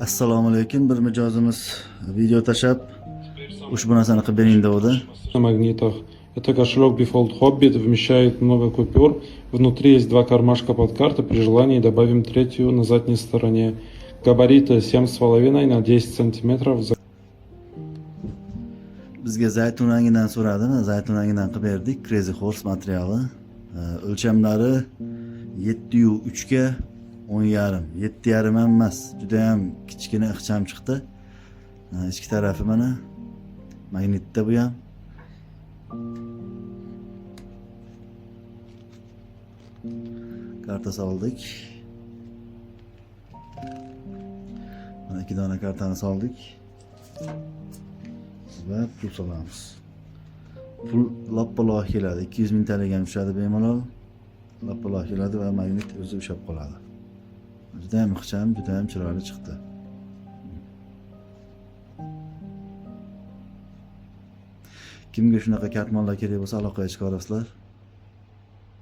Assalomu alaykum. Bir mijozimiz video tashab ushbu narsani qilib bering devdi. На магнитах. Это кошелек Bifold Hobbit, вмещает много купюр. Внутри есть два кармашка под карты. При желании добавим третью на задней стороне. Габариты 7,5 на 10 сантиметров. Bizga zaytun rangidan so'radi. Zaytun rangidan qilib berdik. Crazy Horse materiali. O'lchamlari 7.3 ga 10.5. 7.5 ham emas. Juda ham kichkina ixcham chiqdi. Ichki tarafi mana magnitda bu ham. Karta soldik. Mana 2 dona kartani soldik. Va pul solamiz. Pul loppaloq keladi. 200 ming TL ga tushadi bemalol. Loppaloq keladi va magnit o'zi ushlab qoladi. Juda ham ixcham, juda ham chiroyli chiqdi. Kimga shunaqa kartmonlar kerak bo'lsa aloqaga chiqarasizlar.